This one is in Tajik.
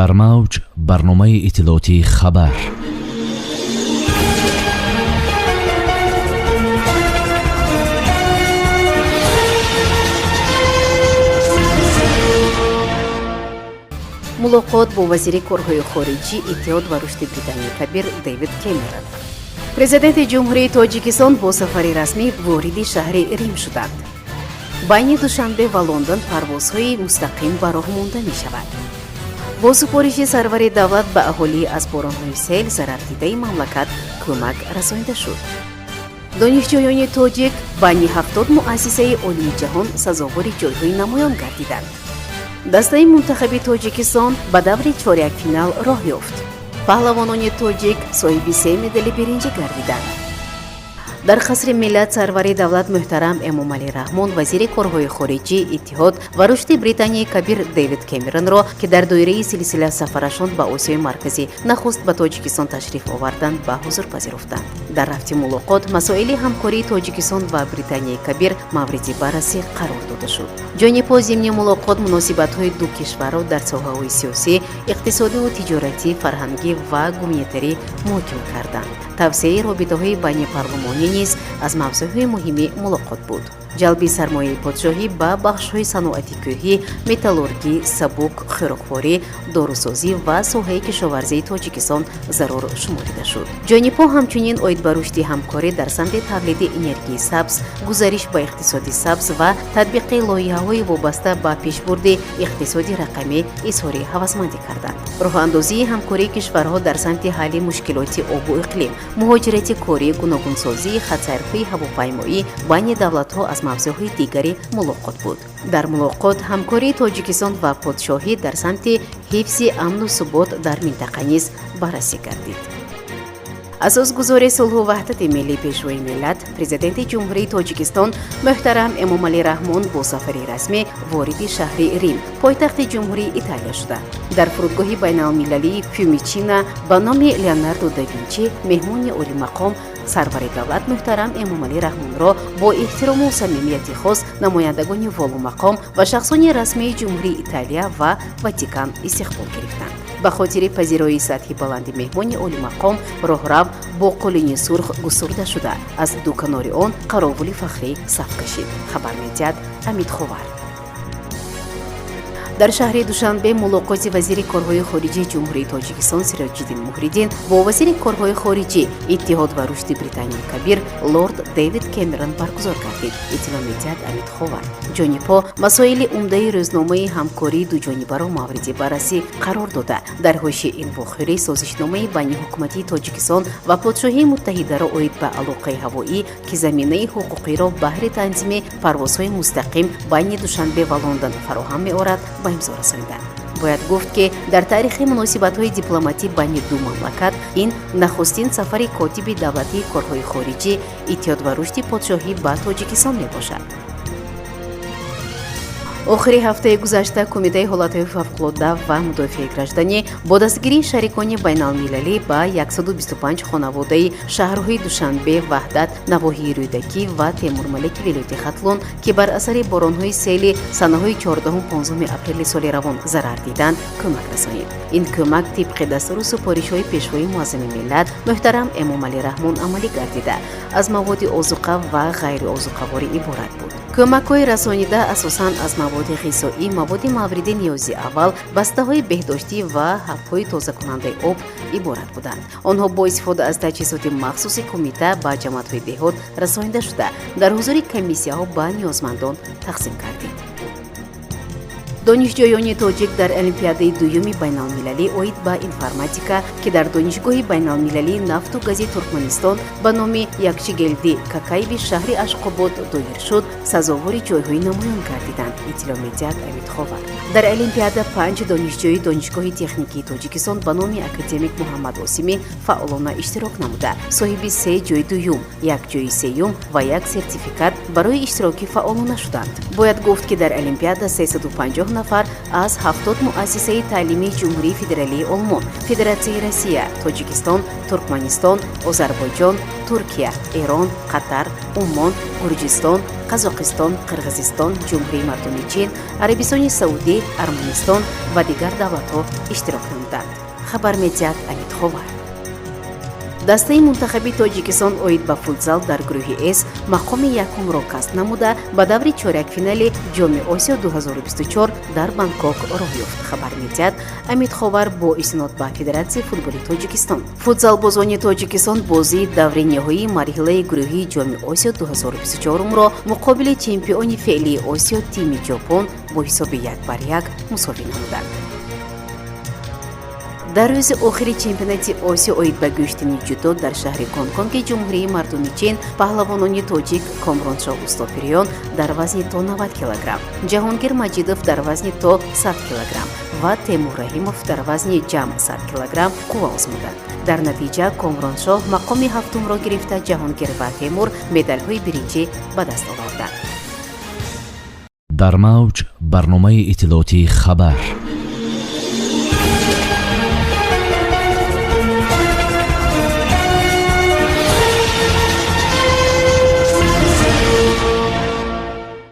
در موج برنامه اطلاعاتی خبر. ملاقات با وزیر کارهای خارجی اتحاد و رشد بریتانیای کبیر دیوید کامرون. پرزیدنت جمهوری تاجیکستان با سفر رسمی وارد شهر ریم شدند. بین دوشنبه و لندن پروازهای مستقیم به راه مانده می شود. با سپارش سرور دولت به اهالی از بارانهای سیل ضرر دیده مملکت کمک رسانیده شد. دانشجویان تاجیک بین 70 مؤسسه عالی جهان سزاوار جایهای نمایان گردیدند. دسته منتخب تاجیکستان به دور چهارک فینال راه یافت. پهلوانان تاجیک صاحب 3 مدال برنج گردیدند. در قصر ملت سرور دولت محترم امامعلی رحمان وزیر کارهای خارجی اتحاد و رشد بریتانیای کبیر دیوید کامرون را که در دایره سلسله سفرشان به آسیای مرکزی نخست به تاجیکستان تشریف آوردند به حضور پذیرفتند. در رفت ملاقات مسائل همکاری تاجیکستان و بریتانیای کبیر مورد بررسی قرار داده شد. جانب ضمن ملاقات مناسبت‌های دو کشور را در ساحه‌های سیاسی، اقتصادی و تجارتی، فرهنگی و گومیتری محاکمه کردند. توسعه رابطه‌های بین پارلمانی نیز از موضوعهای مهم ملاقات بود. جلب سرمایه پادشاهی به بخش‌های صنعتی کوهی، متالورگی، سبک، خوراکواری، داروسازی و ساحه کشاورزی تاجیکستان ضرور شمرده شد. جانب‌ها همچنین اید به رشد همکاری در سمت تولید انرژی سبز، گزارش به اقتصاد سبز و تطبیق لایحه‌های وابسته به پیشبرد اقتصاد رقمی اظهار هوسمندی کردند. راه‌اندازی همکاری کشورها در سمت حل مشکلات آب و اقلیم، مهاجرت کاری، گوناگونسازی خطرهای هواپیمایی بین دولت‌ها از موضوعهای دیگری ملاقات بود. در ملاقات همکاری تاجیکستان و پادشاهی در سمت حفظ امن و ثبات در منطقه نیز بررسی گردید. اساسگزار صلح و وحدت ملی پیشوای ملت پرزیدنت جمهوری تاجیکستان محترم امامعلی رحمان با سفر رسمی وارد شهر ریم پایتخت جمهوری ایتالیا شدند. در فرودگاه بین‌المللی فیومیچینا به نام لیوناردو داوینچی مهمان عالی مقام سرور دولت محترم امامعلی رحمان را با احترام و صمیمیت خاص نمایندگان والو مقام و شخصان رسمی جمهوری ایتالیا و واتیکان استقبال گرفتند. به خاطر پذیرایی سطح بلند مهمان عالی مقام راهرو با قالین سرخ گسترده شده از دو کنار آن قراول فخری صف کشید. خبر می‌دهد امید خوار. در شهر دوشنبه ملاقات وزیر کارهای خارجی جمهوری تاجیکستان سراج‌الدین موحدین با وزیر کارهای خارجی اتحاد و رشد بریتانیای کبیر لورد دیوید کامرون برگزار گردید. اطلاع می‌دهد امید خوار. جانب‌ها مسائل عمده روزنامه همکاری دو جانبه را مورد بررسی قرار داده. در حاشیه این واقعه سازشنامه بین حکومت تاجیکستان و پادشاهی متحده را اید به علاقه هوایی که زمینه حقوقی را بهره تنظیم پروازهای مستقیم بین دوشنبه و لندن فراهم می‌آورد امضا رساندند. باید گفت که در تاریخ مناسبت‌های دیپلماتی بین دو مملکت این نخستین سفر کاتب دولتی کارهای خارجی اتحاد و رشد پادشاهی به تاجیکستان میباشد. آخر هفته گذشته کمیته حالتهای فوق‌العاده و مدافع گраждانی با دستگیری شریکان بین‌المللی به 125 خانواده شهرهای دوشنبه، وحدت، نواحی رودکی و تیمورملک ولایت ختلون که بر اثر باران‌های سیل سنه‌های 14 و 15 اپریل سال روان ضرر دیدند کمک رسانید. این کمک طبق دستور و سپارش‌های پیشوای معظم ملت محترم امامعلی رحمان عملی گردیده از مواد آذوقه و غیر آذوقه‌وار عبارت بود. کمک‌های رسانیده اساساً از مواد غذایی، مواد مورد نیاز اول، بسته‌های بهداشتی و حب‌های تازه کننده آب عبارت بودند. آنها با استفاده از تجهیزات مخصوص کمیته به جماعت‌های دهات رسانیده شده در حضور کمیسی‌ها به نیازمندان تقسیم گردید. دانشجویان تاجیک در المپیاد دوم بین‌المللی اید به انفرماتیکا که در دانشگاه بین‌المللی نفت و گاز ترکمنستان به نام یکچگلدی کاکایب شهر اشخاباد دایر شد سزاوار جایهای نمایان گردیدند. اطلاع می‌دهد امید خوار. در المپیاد 5 دانشجوی دانشگاه تکنیکی تاجیکستان به نام اکادمیک محمد آسیمی فعالانه اشتراک نموده صاحب 3 جای دوم، 1 جای سوم و 1 سرتیفیکات برای اشتراک فعالانه شدند. باید گفت که در المپیاد 350 нафар аз 70 муассисаи таълимии ҷумҳурии федералии Олмон, Федератсияи Россия, Тоҷикистон, Туркманистон, Озарбойҷон, Туркия, Эрон, Қатар, Уммон, Гурҷистон, Қазоқистон, Қирғизистон, Ҷумҳурии Мардуми Чин, Арабистони Саудӣ, Арманистон ва дигар давлатҳо иштирок намуданд. Хабар медиҳад Амид Ховар. дастаи мунтахаби Тоҷикистон оид ба футзал дар гурӯҳи С мақоми якумро касб намуда ба даври чорякфинали ҷоми Осиё 2024 дар Бангкок роҳ ёфт. Хабар медиҳад Амид Ховар бо истинод ба Федератсияи футболи Тоҷикистон. Футзалбозони Тоҷикистон бозии даври ниҳоии марҳилаи гурӯҳии ҷоми Осиё 2024-ро муқобили чемпиони феълии Осиё тими Ҷопон бо ҳисоби 1-1 мусовӣ намуданд. дар рӯзи охири чемпионати Осиё оид ба гӯштани ҷудо дар шаҳри Гонконги ҷумҳурии Мардуми Чин паҳлавонони тоҷик Комроншоҳ Устопириён дар вазни то 90 кг, Ҷаҳонгир Маҷидов дар вазни то 100 кг ва Темур Раҳимов дар вазни ҷамъ 100 кг қувва озмуданд. дар натиҷа Комроншоҳ мақоми ҳафтумро гирифта, Ҷаҳонгир ва Темур медалҳои биринҷӣ ба даст оварданд. дар мавҷ барномаи иттилоотии хабар.